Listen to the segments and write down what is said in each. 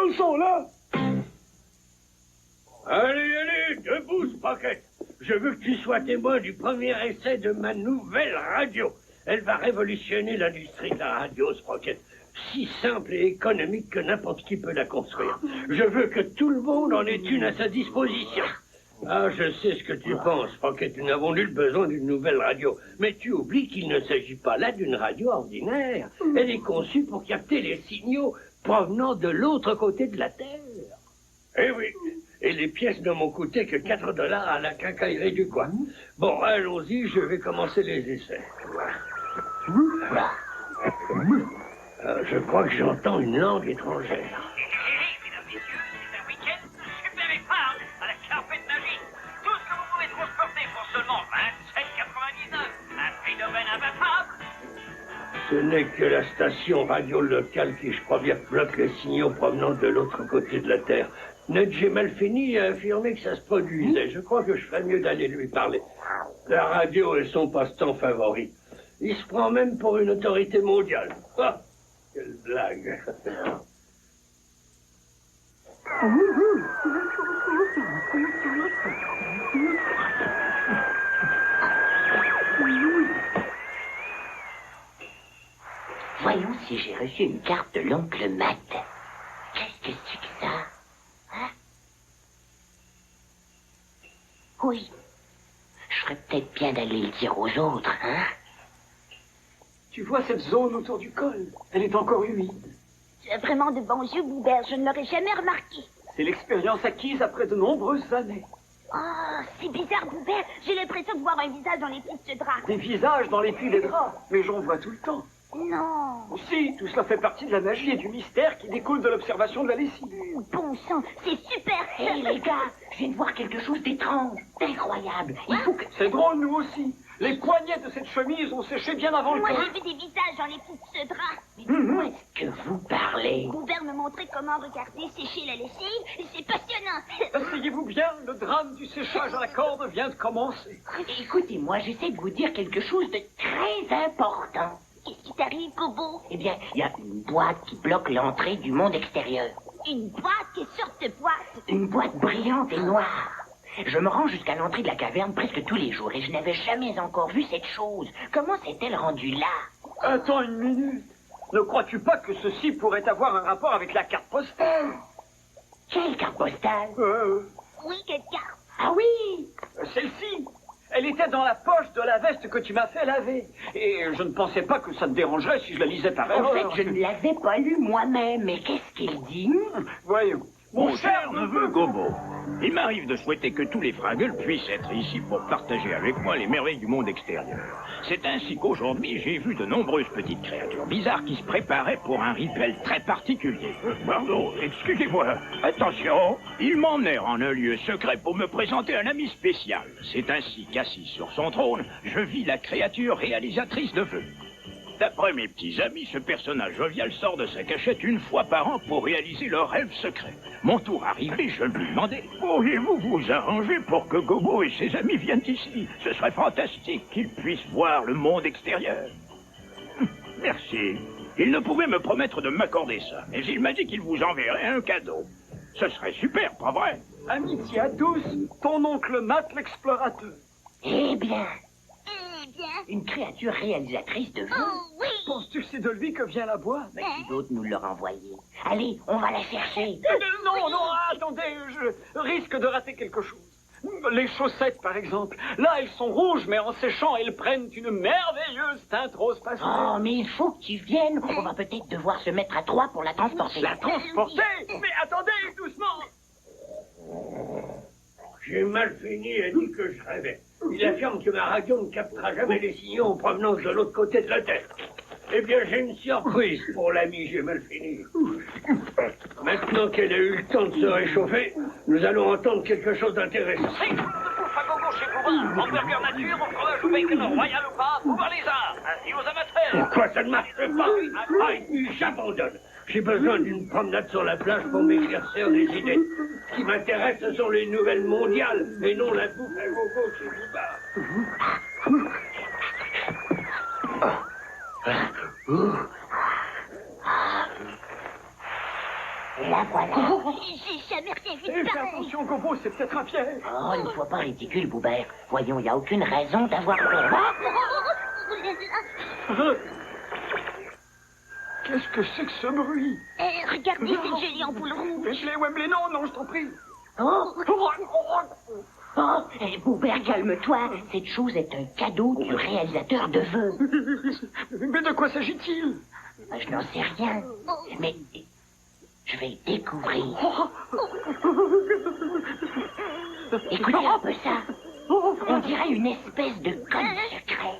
signaux sont là. Allez, debout, Sprocket. Je veux que tu sois témoin du premier essai de ma nouvelle radio. Elle va révolutionner l'industrie de la radio, Sprocket. Si simple et économique que n'importe qui peut la construire. Je veux que tout le monde en ait une à sa disposition. Ah, je sais ce que tu penses, Sprocket. Nous n'avons nul besoin d'une nouvelle radio. Mais tu oublies qu'il ne s'agit pas là d'une radio ordinaire. Elle est conçue pour capter les signaux provenant de l'autre côté de la Terre. Eh oui. Et les pièces ne m'ont coûté que 4 $ à la quincaillerie du coin. Bon, allons-y, je vais commencer les essais. Je crois que j'entends une langue étrangère. Mesdames, messieurs, c'est un week-end super épargne à la carpette magique. Tout ce que vous pouvez transporter pour seulement 27,99. Un prix d'aubaine imbattable. Ce n'est que la station radio locale qui, je crois bien, bloque les signaux provenant de l'autre côté de la Terre. Nedge Malfini a affirmé que ça se produisait. Je crois que je ferais mieux d'aller lui parler. La radio est son passe-temps favori. Il se prend même pour une autorité mondiale. Ah, quelle blague. Voyons si j'ai reçu une carte de l'oncle Matt. Qu'est-ce que c'est que ça? Hein? Oui. Je ferais peut-être bien d'aller le dire aux autres, hein? Tu vois cette zone autour du col? Elle est encore humide. Tu as vraiment de bons yeux, Boubert. Je ne l'aurais jamais remarqué. C'est l'expérience acquise après de nombreuses années. Oh, c'est bizarre, Boubert. J'ai l'impression de voir un visage dans les pistes de draps. Des visages dans les plis des draps. Mais j'en vois tout le temps. Non. Aussi, tout cela fait partie de la magie et du mystère qui découle de l'observation de la lessive. Bon sang, c'est super. Hé, les gars, je viens de voir quelque chose d'étrange, d'incroyable. Il faut que... C'est drôle, nous aussi. Les poignets de cette chemise ont séché bien avant le Moi, temps. j'ai vu des visages dans les pistes de draps. Mais de quoi est-ce que vous parlez? Boubert me montrait comment regarder sécher la lessive. Et c'est passionnant. Asseyez-vous bien, le drame du séchage à la corde vient de commencer. Écoutez-moi, j'essaie de vous dire quelque chose de très important. Qu'est-ce qui t'arrive, Bobo? Eh bien, il y a une boîte qui bloque l'entrée du monde extérieur. Une boîte? Quelle sorte de boîte? Une boîte brillante et noire. Je me rends jusqu'à l'entrée de la caverne presque tous les jours et je n'avais jamais encore vu cette chose. Comment s'est-elle rendue là? Attends une minute. Ne crois-tu pas que ceci pourrait avoir un rapport avec la carte postale? Quelle carte postale? Oui, quelle carte? Ah oui! Celle-ci. Elle était dans la poche de la veste que tu m'as fait laver. Et je ne pensais pas que ça te dérangerait si je la lisais par En erreur. fait, je ne l'avais pas lu moi-même, mais qu'est-ce qu'il dit? Voyons. Mon cher neveu Gobo, il m'arrive de souhaiter que tous les Fraggles puissent être ici pour partager avec moi les merveilles du monde extérieur. C'est ainsi qu'aujourd'hui, j'ai vu de nombreuses petites créatures bizarres qui se préparaient pour un rituel très particulier. Pardon, excusez-moi. Attention, ils m'emmenèrent en un lieu secret pour me présenter un ami spécial. C'est ainsi qu'assis sur son trône, je vis la créature réalisatrice de vœux. D'après mes petits amis, ce personnage jovial sort de sa cachette une fois par an pour réaliser leur rêve secret. Mon tour arrivé, je lui demandais, pourriez-vous vous arranger pour que Gobo et ses amis viennent ici? Ce serait fantastique qu'ils puissent voir le monde extérieur. Merci. Il ne pouvait me promettre de m'accorder ça, mais il m'a dit qu'il vous enverrait un cadeau. Ce serait super, pas vrai? Amitié à tous, ton oncle Matt l'explorateur. Eh bien, Eh bien. une créature réalisatrice de vœux. Oh, oui. Penses-tu que c'est de lui que vient la boîte? Mais qui d'autre nous l'a renvoyé? Allez, on va la chercher. Non, attendez, je risque de rater quelque chose. Les chaussettes, par exemple. Là, elles sont rouges, mais en séchant, elles prennent une merveilleuse teinte rose pastel. Oh, mais il faut que tu viennes. On va peut-être devoir se mettre à trois pour la transporter. La transporter? Mais attendez, doucement. J'ai mal fini et dit que je rêvais. Il affirme que ma radio ne captera jamais les signaux en provenance de l'autre côté de la Terre. Eh bien, j'ai une surprise pour l'ami J'ai mal fini. Maintenant qu'elle a eu le temps de se réchauffer, nous allons entendre quelque chose d'intéressant. C'est de bouffe à gogo chez Boubin. Hamburger nature, au fromage ou bacon, royal ou pas, pouvoir les uns. Ainsi aux amateurs. Pourquoi ça ne marche pas? Ah, j'abandonne. J'ai besoin d'une promenade sur la plage pour m'éclaircir des idées. Ce qui m'intéresse, ce sont les nouvelles mondiales, et non la bouffe à gogo chez Boubin. Voilà, voilà. J'ai jamais rien vu Eh, de fais pareil. attention, Gobo, c'est peut-être un piège. Oh, ne sois pas ridicule, Boubert. Voyons, il n'y a aucune raison d'avoir peur. Qu'est-ce que c'est que ce bruit? Regardez cette jolie ampoule rouge. Wembley, non, non, je t'en prie. Oh, oh, Boubert, calme-toi. Cette chose est un cadeau du réalisateur de vœux. Mais de quoi s'agit-il? Je n'en sais rien. Mais je vais le découvrir. Écoutez un peu ça. On dirait une espèce de code secret.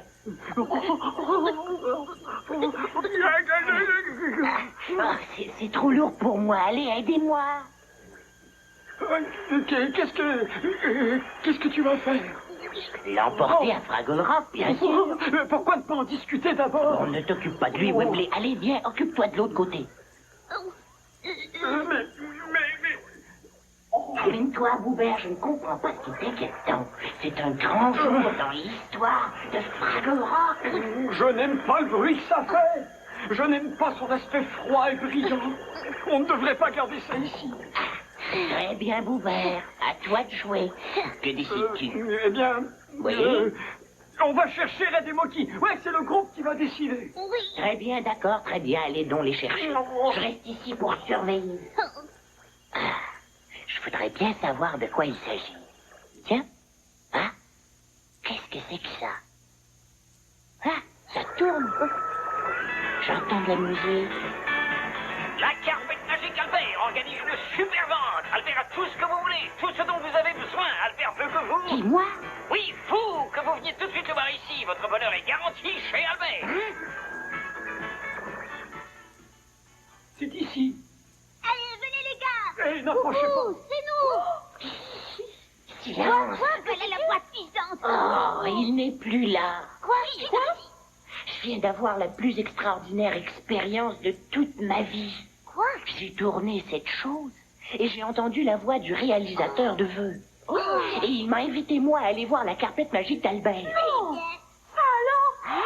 Oh, c'est trop lourd pour moi. Allez, aidez-moi. Qu'est-ce que tu vas faire? L'emporter à Fraggle Rock, bien sûr. Pourquoi ne pas en discuter d'abord? On ne t'occupe pas de lui, Wembley. Allez, viens, occupe-toi de l'autre côté. Calme-toi, Boubert, je ne comprends pas ce qui t'inquiète tant. C'est un grand jour dans l'histoire de Fraggle Rock. Je n'aime pas le bruit que ça fait. Je n'aime pas son aspect froid et brillant. On ne devrait pas garder ça ici. Très bien, Boubert. À toi de jouer. Que décides-tu? Eh bien... Oui. On va chercher Red et Moki. Ouais, c'est le groupe qui va décider. Très bien, d'accord, très bien. Allez donc les chercher. Je reste ici pour surveiller. Je voudrais bien savoir de quoi il s'agit. Tiens. Hein? Qu'est-ce que c'est que ça? Ah, ça tourne. J'entends de la musique. La carpette magique Albert organise une super vente. Albert a tout ce que vous voulez, tout ce dont vous avez besoin. Albert veut que vous... Qui, moi? Oui, vous, que vous veniez tout de suite le voir ici. Votre bonheur est garanti chez Albert. C'est ici. Allez, venez les gars. Eh, n'approchez pas. C'est nous. Silence. Voilà la voix puissante. Oh, il n'est plus là. Quoi? Je viens d'avoir la plus extraordinaire expérience de toute ma vie. Quoi? J'ai tourné cette chose et j'ai entendu la voix du réalisateur de vœux. Et il m'a invité, moi, à aller voir la carpette magique d'Albert. Alors?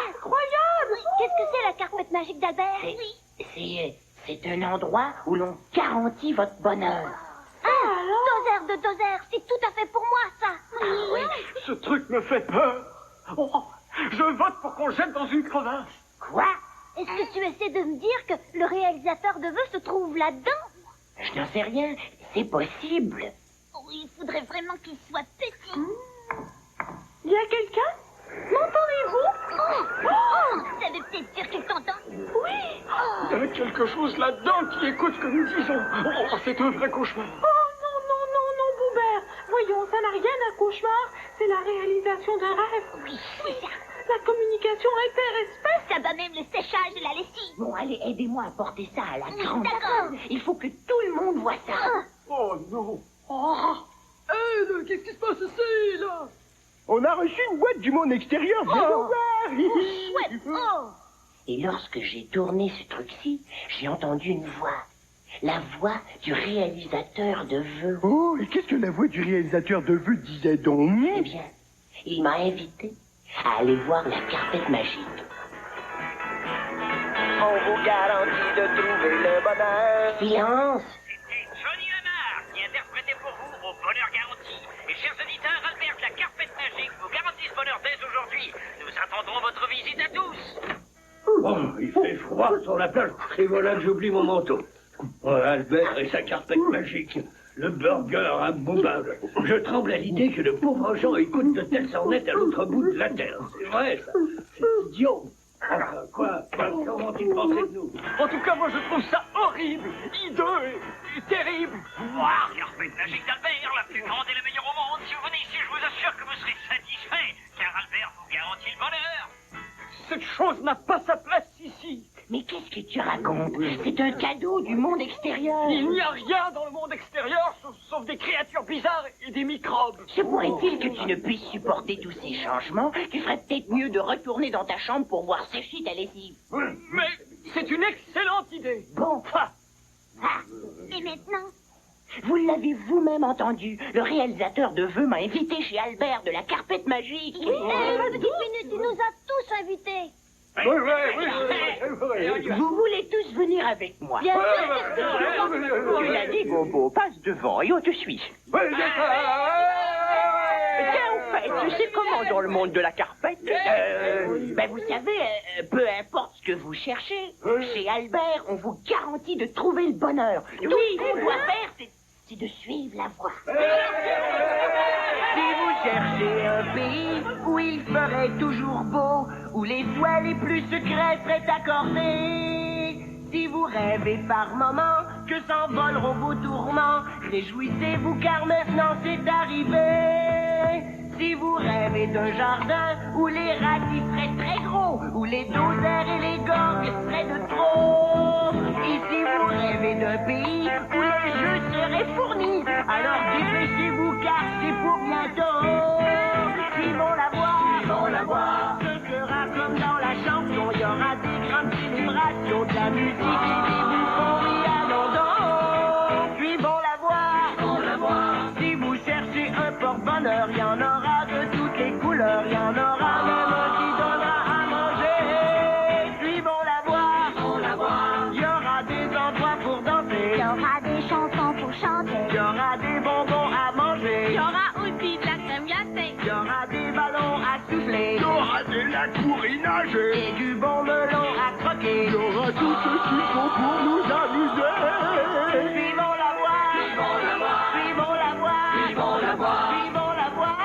Incroyable. Qu'est-ce que c'est la carpette magique d'Albert? C'est un endroit où l'on garantit votre bonheur. Dozer de Dozer, c'est tout à fait pour moi, ça. Ce truc me fait peur. Oh, je vote pour qu'on jette dans une crevasse. Quoi? Est-ce que tu essaies de me dire que le réalisateur de vœux se trouve là-dedans? Je n'en sais rien. C'est possible. Oh, il faudrait vraiment qu'il soit petit. Il y a quelqu'un? M'entendez-vous? Ça veut peut-être dire qu'il t'entend. Oui. Il y a quelque chose là-dedans qui écoute ce que nous disons. Oh, c'est un vrai cauchemar. Oh non, Boubert. Voyons, ça n'a rien d'un cauchemar. C'est la réalisation d'un rêve. Oui, c'est ça. La communication interespèce. Ça bat même le séchage de la lessive. Bon, allez, aidez-moi à porter ça à la Oui, grande d'accord. salle. Il faut que tout le monde voit ça. Oh non. Oh. Qu'est-ce qui se passe ici, là? On a reçu une boîte du monde extérieur. Viens nous voir. Chouette. Oh. Et lorsque j'ai tourné ce truc-ci, j'ai entendu une voix. La voix du réalisateur de vœux. Oh, et qu'est-ce que la voix du réalisateur de vœux disait donc? Eh bien, il m'a invité à aller voir la carpette magique. On vous garantit de trouver le bonheur. Silence! C'était Johnny Lamar qui interprétait pour vous au bonheur garanti. Et chers auditeurs, Albert, la carpette magique vous garantit ce bonheur dès aujourd'hui. Nous attendons votre visite à tous. Oh, il fait froid sur la plage. Et voilà que j'oublie mon manteau. Oh, Albert et sa carpette magique. Le burger imbombable. Je tremble à l'idée que de pauvres gens écoutent de telles sornettes à l'autre bout de la terre. C'est vrai, ça. C'est idiot. Enfin, quoi? Comment tu pensais de nous? En tout cas, moi, je trouve ça horrible, hideux et terrible. Voir carpette magique d'Albert, la plus grande et la meilleure au monde. Si vous venez ici, je vous assure que vous serez satisfait, car Albert vous garantit le bonheur. Cette chose n'a pas sa place ici. Mais qu'est-ce que tu racontes? C'est un cadeau du monde extérieur. Il n'y a rien dans le monde extérieur, sauf des créatures bizarres et des microbes. Se pourrait-il que tu ne puisses supporter tous ces changements? Tu ferais peut-être mieux de retourner dans ta chambre pour voir sécher ta lessive. Mais c'est une excellente idée. Bon, Et maintenant? vous l'avez vous-même entendu. Le réalisateur de vœux m'a invité chez Albert de la carpette magique. Petite minute, il nous a tous invités. Vous voulez tous venir avec moi? Bien sûr, Tu l'as dit, Gobo, passe devant et on te suit. Tiens, en fait, tu sais comment dans le monde de la carpette? Vous savez, peu importe ce que vous cherchez, chez Albert, on vous garantit de trouver le bonheur. Tout ce qu'on doit faire, c'est de suivre la voie. Si vous cherchez un pays où il ferait toujours beau, où les voies les plus secrètes seraient accordées, si vous rêvez par moments que s'envoleront vos tourments, réjouissez-vous car maintenant c'est arrivé. Si vous rêvez d'un jardin où les radis seraient très gros, où les dosers et les gorges seraient de trop, et si vous rêvez d'un pays où les jeux seraient fournis, alors dépêchez-vous car c'est pour bientôt. Suivons la voie, ce sera comme dans la chanson, il y aura des grandes célébrations, de la musique et des bouffons, oui, allons donc. Suivons la voie, si vous cherchez un porte-bonheur, il y en aura de toutes les couleurs, il y en aura même un qui donnera à manger. Suivons la voie, il y aura des endroits pour danser, Il y aura des chansons pour chanter. il y aura des bonbons à manger, Il y aura aussi de la crème glacée. il y aura des ballons à souffler, Il y aura de la courinage. et du bon melon à croquer. Il y aura tout ce qu'il faut pour nous amuser. Suivons la voie, suivons la voie, suivons la voie, suivons la voie, suivons la voie,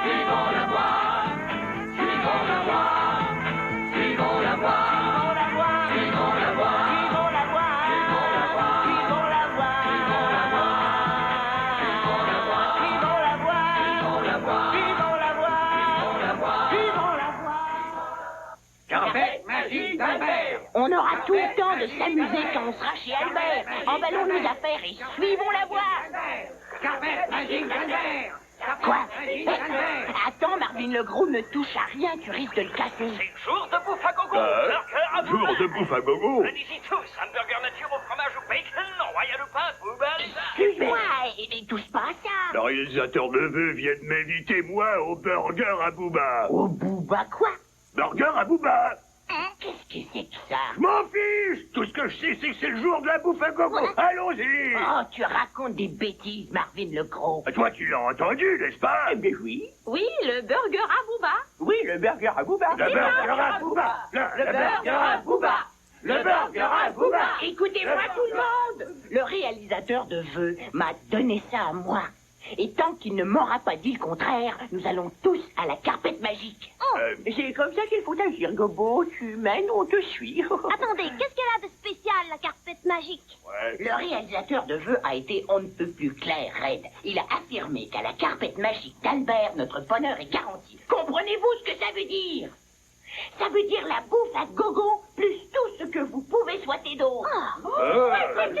suivons la voie, suivons la voie, suivons la voie, suivons la voie, suivons la voie, suivons la voie, suivons la voie, suivons la voie, suivons la voie, suivons la voie, suivons la voie, suivons la voie, suivons la voie. Carpette magique d'Albert. On aura tout le temps de s'amuser quand on sera chez Albert. Emballons nos affaires et suivons la voie. Carpette magique d'Albert. Quoi? Attends, Marvin le Gros, ne touche à rien, tu risques de le casser. C'est jour de bouffe à gogo. Burger à Jour de bouffe à gogo. Allez-y tous, hamburger nature au fromage au bacon, royal au pain, booba les Excuse-moi, et touche pas à ça. Le réalisateur de vœux vient de m'inviter, moi, au burger à Booba. Oh, Booba, quoi? Burger à Booba. Qu'est-ce que c'est que ça? Je m'en fiche. Tout ce que je sais, c'est que c'est le jour de la bouffe à gogo. Allons-y. Oh, tu racontes des bêtises, Marvin le Gros. Toi, tu l'as entendu, n'est-ce pas? Eh bien oui. Oui, le burger à Booba. Oui, le burger à Booba. Le burger à Booba. Le burger à Booba. Le burger à Booba. Écoutez-moi tout le monde. Le réalisateur de vœux m'a donné ça à moi. Et tant qu'il ne m'aura pas dit le contraire, nous allons tous à la carpette magique. C'est comme ça qu'il faut agir, Gobo. Tu mènes, on te suit. Attendez, qu'est-ce qu'elle a de spécial, la carpette magique? Le réalisateur de vœux a été on ne peut plus clair, Red. Il a affirmé qu'à la carpette magique d'Albert, notre bonheur est garanti. Comprenez-vous ce que ça veut dire? Ça veut dire la bouffe à gogo, plus tout ce que vous pouvez souhaiter d'autre. J'ai besoin de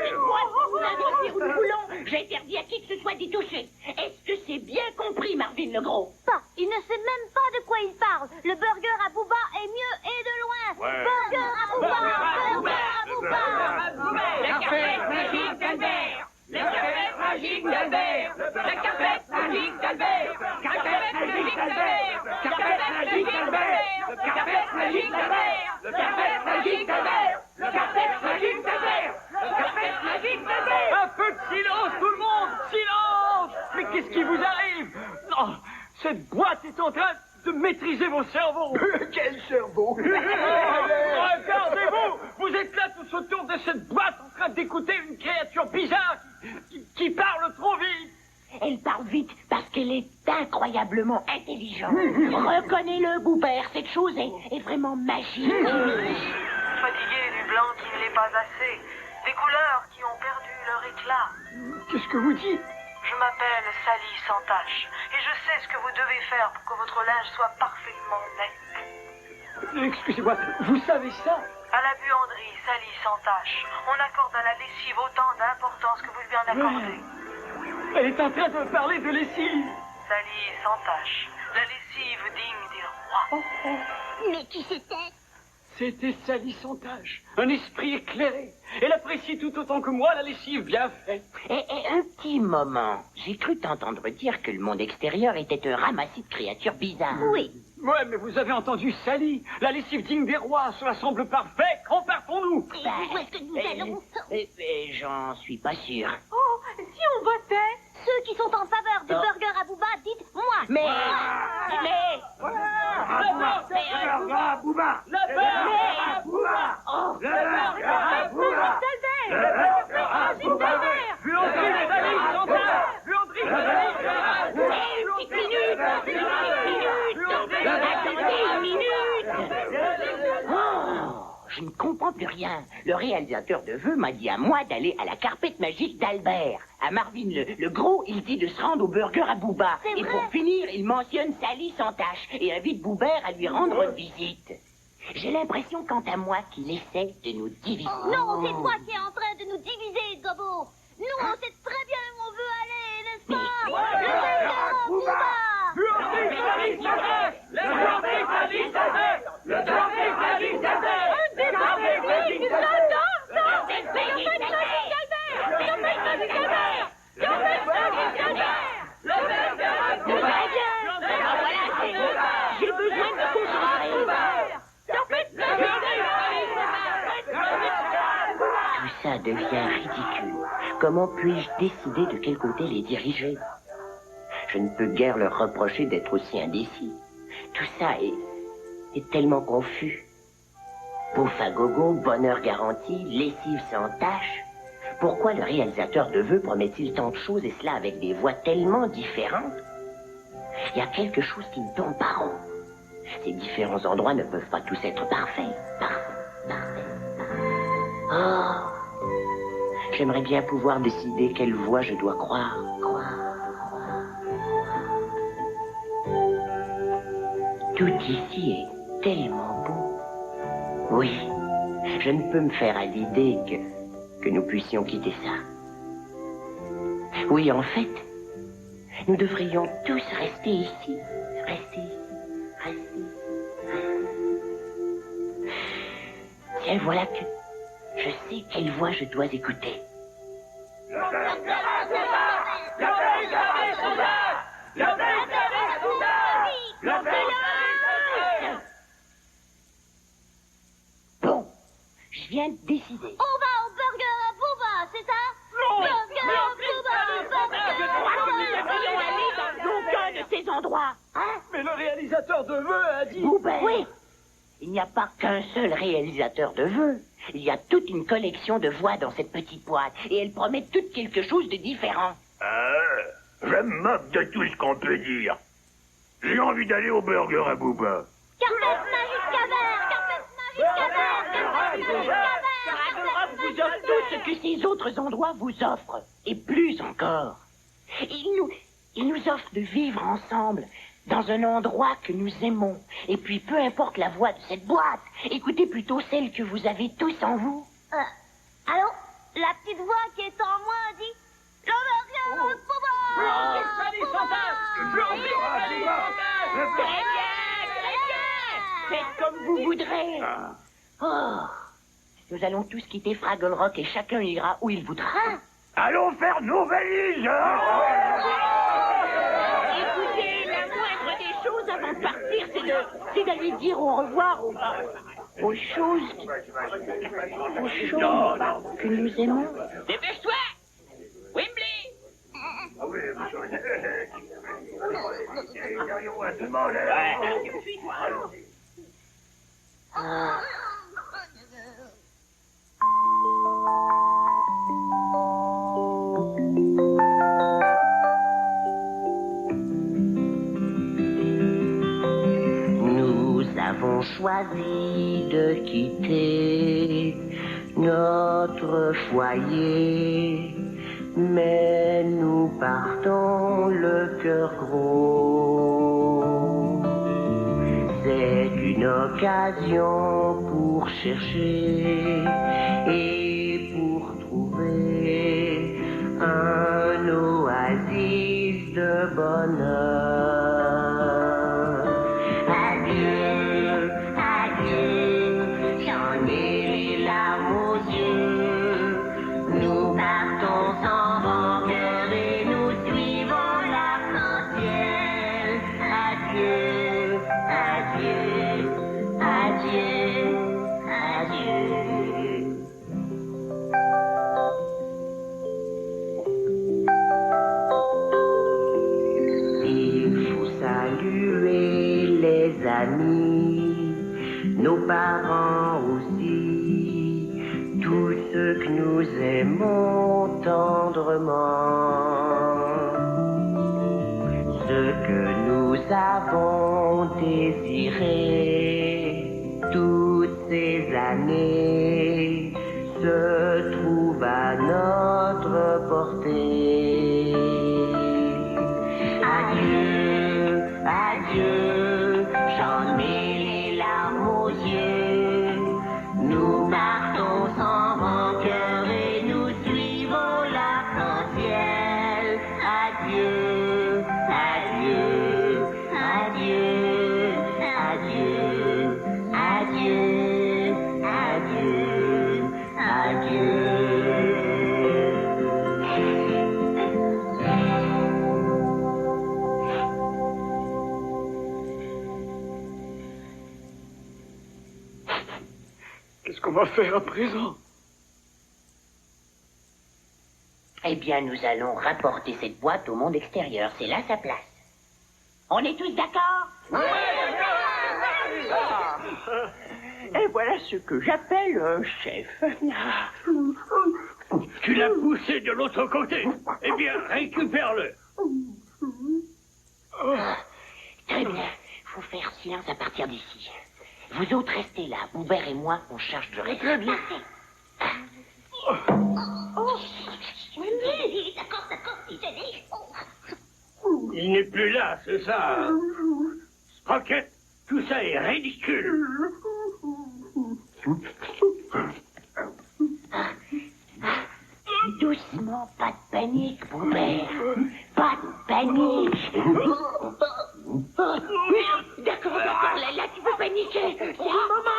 cette boîte pour vous introduire où nous voulons. J'interdis à qui que ce soit d'y toucher. Est-ce que c'est bien compris, Marvin le Gros? Pas. Il ne sait même pas de quoi il parle. Le burger à Booba est mieux et de loin. Burger à Booba, burger à Booba. La carpette magique d'Albert. La carpette magique d'Albert. La carpette magique d'Albert. Carpette magique d'Albert. Carpette magique d'Albert. Carpette magique d'Albert. Carpette magique d'Albert. Carpette magique d'Albert. Carpette magique d'Albert. Un peu de silence, tout le monde! Silence! Mais qu'est-ce qui vous arrive? Oh, cette boîte est en train de maîtriser vos cerveaux! Quel cerveau. Regardez-vous! Vous êtes là tous autour de cette boîte en train d'écouter une créature bizarre qui parle trop vite! Elle parle vite parce qu'elle est incroyablement intelligente. Reconnez-le, Boubert, cette chose est vraiment magique. Fatigué du blanc qui ne l'est pas assez, des couleurs qui ont perdu leur éclat. Qu'est-ce que vous dites? Je m'appelle Sally sans tache, et je sais ce que vous devez faire pour que votre linge soit parfaitement net. Excusez-moi, vous savez ça? À la buanderie Sally sans tache, on accorde à la lessive autant d'importance que vous lui en accordez. Elle est en train de me parler de lessive. Sally sans tache, la lessive digne des rois. Mais qui c'était? C'était Sally sans tache, un esprit éclairé. Elle apprécie tout autant que moi la lessive bien faite. Et un petit moment, j'ai cru t'entendre dire que le monde extérieur était un ramassis de créatures bizarres. Oui. Ouais, mais vous avez entendu Sally. La lessive digne des rois, cela semble parfait. Quand partons-nous? Et où est-ce que nous allons? J'en suis pas sûr. Oh, si on votait? Ceux qui sont en faveur du burger à Booba, dites moi. Mais... Je ne comprends plus rien. Le réalisateur de vœux m'a dit à moi d'aller à la carpette magique d'Albert. À Marvin, le gros, il dit de se rendre au burger à Booba. Et pour finir, il mentionne Sally sans tache et invite Boubert à lui rendre visite. J'ai l'impression, quant à moi, qu'il essaie de nous diviser. Non, c'est toi qui es en train de nous diviser, Gobo. Nous, on sait très bien où on veut aller, n'est-ce pas? Le burger à Booba. J'ai besoin de me concentrer. Tout ça devient ridicule. Comment puis-je décider de quel côté les diriger? Je ne peux guère leur reprocher d'être aussi indécis. Tout ça est tellement confus. Pouf à gogo, bonheur garanti, lessive sans tache. Pourquoi le réalisateur de vœux promet-il tant de choses et cela avec des voix tellement différentes? Il y a quelque chose qui ne tourne pas rond. Ces différents endroits ne peuvent pas tous être parfaits. Oh, j'aimerais bien pouvoir décider quelle voix je dois croire. Tout ici est tellement beau. Oui, je ne peux me faire à l'idée que nous puissions quitter ça. Oui, en fait, nous devrions tous rester ici. Tiens, voilà que je sais quelle voix je dois écouter. Bon, je viens de décider. On va au burger à Booba, c'est ça? Non. Burger à Booba, Je crois que nous devrions aller dans aucun de ces endroits. Hein? Mais le réalisateur de vœux a dit... Boubert. Oui. Il n'y a pas qu'un seul réalisateur de vœux. Il y a toute une collection de voix dans cette petite boîte. Et elles promettent toutes quelque chose de différent. Je me moque de tout ce qu'on peut dire. J'ai envie d'aller au burger à Booba. Carpette magique caverne, carpette magique caverne, carpette magique caverne. Vous offre tout ce que ces autres endroits vous offrent. Et plus encore. Ils nous offrent de vivre ensemble dans un endroit que nous aimons. Et puis, peu importe la voix de cette boîte, écoutez plutôt celle que vous avez tous en vous. Allô? La petite voix qui est en moi dit... Le burger à Booba! Très bien! Faites comme vous voudrez. Oh, nous allons tous quitter Fraggle Rock et chacun ira où il voudra. Allons faire nos valises. Écoutez, la moindre des choses avant de partir, c'est d'aller dire au revoir aux choses que nous aimons. Dépêche-toi! Wembley! Nous avons choisi de quitter notre foyer, mais nous partons le cœur gros. C'est une occasion pour chercher et pour trouver un oasis de bonheur. Adieu, adieu, j'en ai les larmes aux yeux. Nous partons sans rancœur et nous suivons l'arc-en-ciel. Adieu, adieu. nos parents aussi, tous ceux que nous aimons tendrement, ceux que nous avons désirés toutes ces années se trouvent à notre portée. Adieu, adieu, j'en ai les larmes aux yeux. Nous partons sans rancœur et nous suivons l'arc-en-ciel. Adieu, adieu, adieu, adieu, adieu, adieu, adieu. Qu'est-ce qu'on va faire à présent? Eh bien, nous allons rapporter cette boîte au monde extérieur. C'est là sa place. On est tous d'accord? Et voilà ce que j'appelle un chef. Tu l'as poussé de l'autre côté. Eh bien, récupère-le. Très bien. Faut faire silence à partir d'ici. Vous autres restez là. Boubert et moi, on charge de reste. Très bien. Oui, d'accord, c'est gêné. Il n'est plus là, c'est ça. Sprocket, tout ça est ridicule. Doucement, pas de panique, Boubert. Pas de panique. D'accord, là, tu peux paniquer. C'est le moment.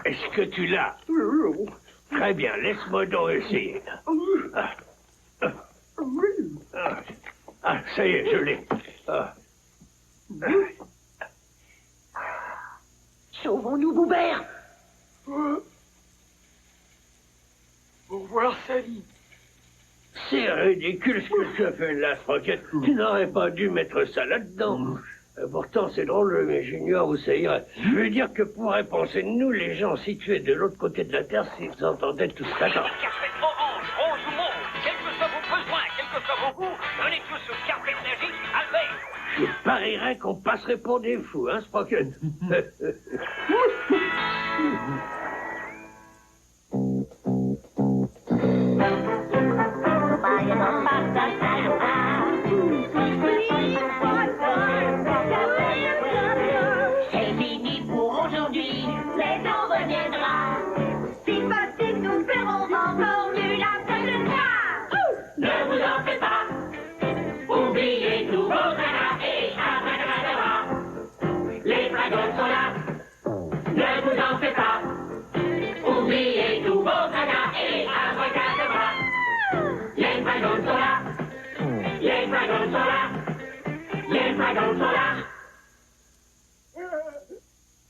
Est-ce que tu l'as? Très bien, laisse-moi donc essayer. Ça y est, je l'ai. Sauvons-nous, Boubert. Au revoir, Sally. C'est ridicule ce que tu as fait là, Sprocket. Tu n'aurais pas dû mettre ça là-dedans. Pourtant, c'est drôle, mais j'ignore où ça irait. Je veux dire que pourraient penser de nous, les gens situés de l'autre côté de la Terre, s'ils entendaient tout ça. Café orange, rose ou mauve, quels que soient vos besoins, quels que soient vos goûts, venez tous au café magique Albert. Je parierais qu'on passerait pour des fous, hein, Sprocket? C'est fini pour aujourd'hui, mais on reviendra. Si facile, nous ferons encore mieux la prochaine fois. Ne vous en faites pas, oubliez tous vos dragas et abracadabra. Les dragons sont là, ne vous en faites pas, oubliez tous vos dragas et abracadabra. Les dragons sont là, les dragons sont là, les dragons sont là.